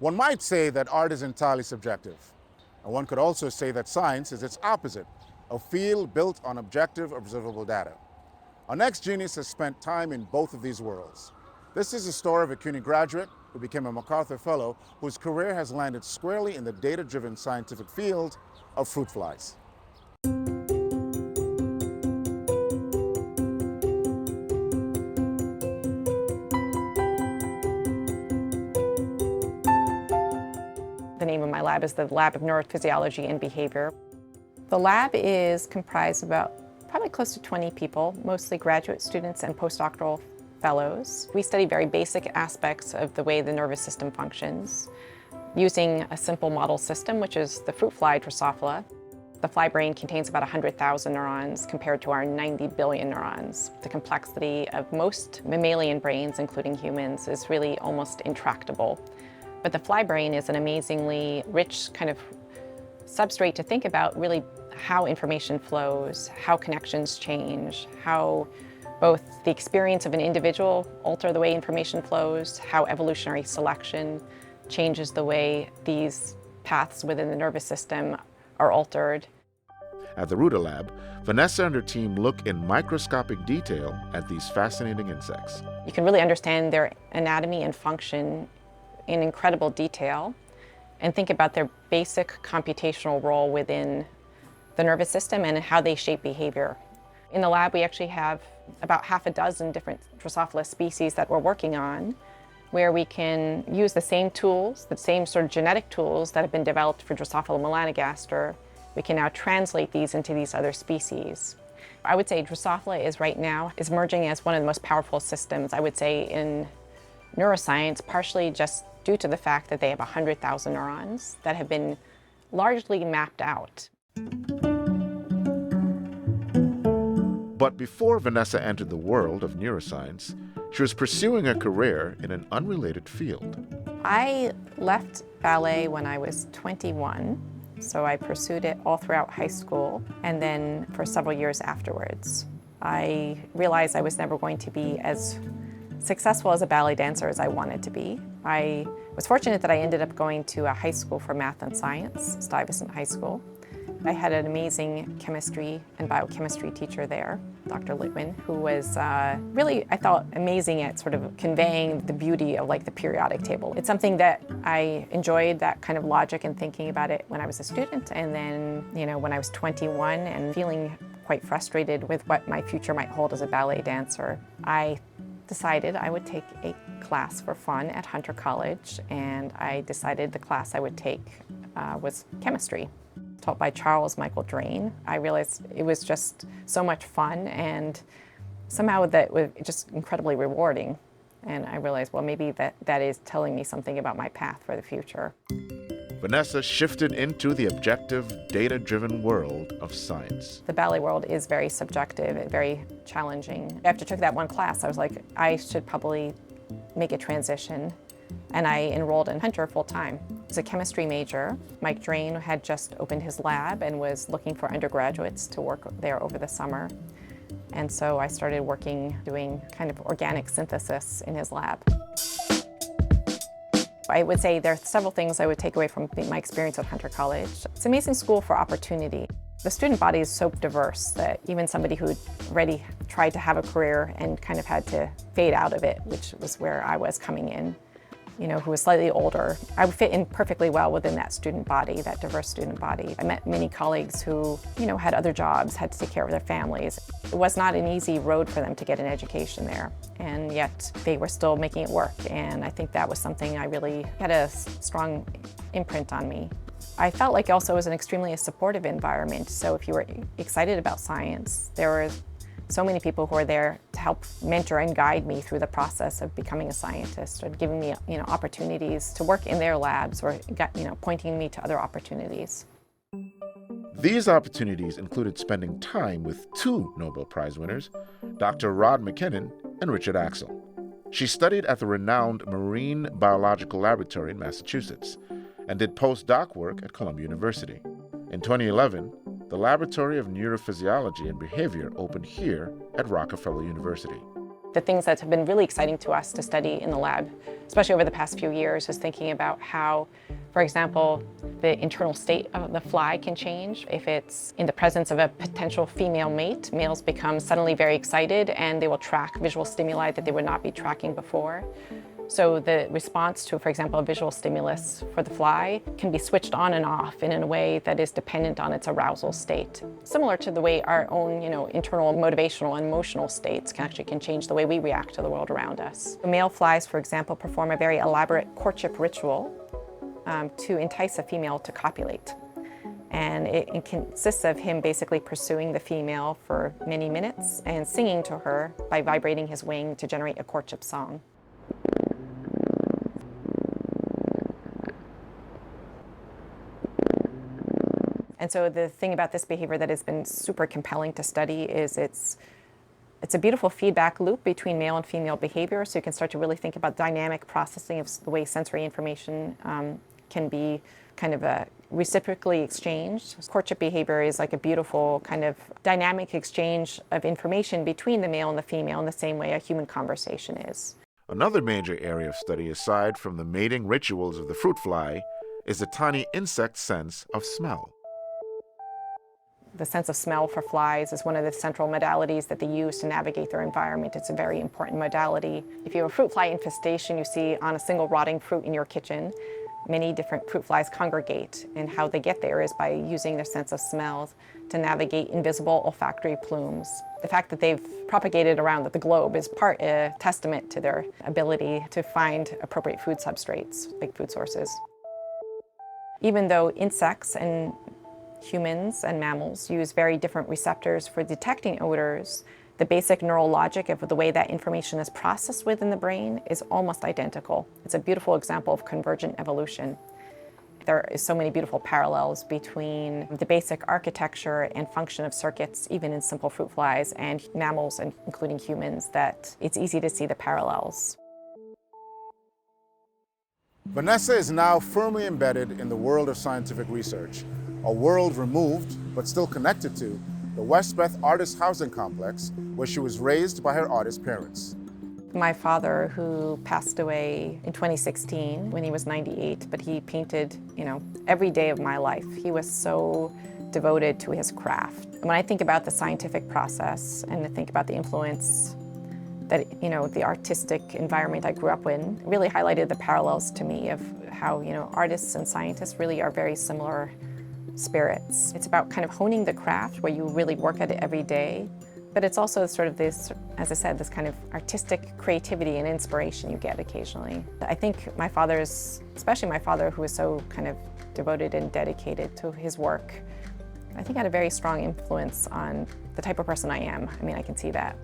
One might say that art is entirely subjective, and one could also say that science is its opposite, a field built on objective, observable data. Our next genius has spent time in both of these worlds. This is the story of a CUNY graduate who became a MacArthur Fellow, whose career has landed squarely in the data-driven scientific field of fruit flies. The name of my lab is the Lab of Neurophysiology and Behavior. The lab is comprised of about probably close to 20 people, mostly graduate students and postdoctoral fellows. We study very basic aspects of the way the nervous system functions using a simple model system, which is the fruit fly Drosophila. The fly brain contains about 100,000 neurons compared to our 90 billion neurons. The complexity of most mammalian brains, including humans, is really almost intractable. But the fly brain is an amazingly rich kind of substrate to think about really how information flows, how connections change, how both the experience of an individual alter the way information flows, how evolutionary selection changes the way these paths within the nervous system are altered. At the Ruta lab, Vanessa and her team look in microscopic detail at these fascinating insects. You can really understand their anatomy and function in incredible detail and think about their basic computational role within the nervous system and how they shape behavior. In the lab, we actually have about half a dozen different Drosophila species that we're working on, where we can use the same tools, the same sort of genetic tools that have been developed for Drosophila melanogaster. We can now translate these into these other species. I would say Drosophila is right now emerging as one of the most powerful systems, I would say, in neuroscience, partially just due to the fact that they have 100,000 neurons that have been largely mapped out. But before Vanessa entered the world of neuroscience, she was pursuing a career in an unrelated field. I left ballet when I was 21, so I pursued it all throughout high school and then for several years afterwards. I realized I was never going to be as successful as a ballet dancer as I wanted to be. I was fortunate that I ended up going to a high school for math and science, Stuyvesant High School. I had an amazing chemistry and biochemistry teacher there, Dr. Duane, who was really, I thought, amazing at sort of conveying the beauty of like the periodic table. It's something that I enjoyed, that kind of logic and thinking about it when I was a student, and then, when I was 21 and feeling quite frustrated with what my future might hold as a ballet dancer, I decided I would take a class for fun at Hunter College, and I decided the class I would take was chemistry, taught by Charles Michael Drain. I realized it was just so much fun, and somehow that was just incredibly rewarding. And I realized, well, maybe that is telling me something about my path for the future. Vanessa shifted into the objective, data-driven world of science. The ballet world is very subjective and very challenging. After I took that one class, I was like, I should probably make a transition. And I enrolled in Hunter full-time. As a chemistry major, Mike Drain had just opened his lab and was looking for undergraduates to work there over the summer. And so I started working, doing kind of organic synthesis in his lab. I would say there are several things I would take away from my experience at Hunter College. It's an amazing school for opportunity. The student body is so diverse that even somebody who already tried to have a career and kind of had to fade out of it, which was where I was coming in, who was slightly older, I would fit in perfectly well within that student body, that diverse student body. I met many colleagues who, had other jobs, had to take care of their families. It was not an easy road for them to get an education there, and yet they were still making it work, and I think that was something I really had a strong imprint on me. I felt like also it was an extremely supportive environment, so if you were excited about science, there were so many people who are there to help mentor and guide me through the process of becoming a scientist, or giving me, opportunities to work in their labs, or pointing me to other opportunities. These opportunities included spending time with two Nobel Prize winners, Dr. Rod McKinnon and Richard Axel. She studied at the renowned Marine Biological Laboratory in Massachusetts and did postdoc work at Columbia University. In 2011, the Laboratory of Neurophysiology and Behavior opened here at Rockefeller University. The things that have been really exciting to us to study in the lab, especially over the past few years, is thinking about how, for example, the internal state of the fly can change. If it's in the presence of a potential female mate, males become suddenly very excited and they will track visual stimuli that they would not be tracking before. So the response to, for example, a visual stimulus for the fly can be switched on and off in a way that is dependent on its arousal state. Similar to the way our own, internal motivational and emotional states can change the way we react to the world around us. Male flies, for example, perform a very elaborate courtship ritual to entice a female to copulate. And it consists of him basically pursuing the female for many minutes and singing to her by vibrating his wing to generate a courtship song. And so the thing about this behavior that has been super compelling to study is it's a beautiful feedback loop between male and female behavior, so you can start to really think about dynamic processing of the way sensory information can be kind of reciprocally exchanged. Courtship behavior is like a beautiful kind of dynamic exchange of information between the male and the female in the same way a human conversation is. Another major area of study, aside from the mating rituals of the fruit fly, is the tiny insect sense of smell. The sense of smell for flies is one of the central modalities that they use to navigate their environment. It's a very important modality. If you have a fruit fly infestation you see on a single rotting fruit in your kitchen, many different fruit flies congregate, and how they get there is by using their sense of smell to navigate invisible olfactory plumes. The fact that they've propagated around the globe is part a testament to their ability to find appropriate food substrates, like food sources. Even though insects and humans and mammals use very different receptors for detecting odors, the basic neural logic of the way that information is processed within the brain is almost identical. It's a beautiful example of convergent evolution. There are so many beautiful parallels between the basic architecture and function of circuits, even in simple fruit flies, and mammals, and including humans, that it's easy to see the parallels. Vanessa is now firmly embedded in the world of scientific research, a world removed but still connected to the Westbeth Artist Housing Complex, where she was raised by her artist parents. My father, who passed away in 2016 when he was 98, but he painted, every day of my life. He was so devoted to his craft. When I think about the scientific process and I think about the influence that, the artistic environment I grew up in, really highlighted the parallels to me of how, artists and scientists really are very similar spirits. It's about kind of honing the craft where you really work at it every day, but it's also sort of this, as I said, this kind of artistic creativity and inspiration you get occasionally. I think my father's, especially my father, who was so kind of devoted and dedicated to his work, I think had a very strong influence on the type of person I am. I can see that.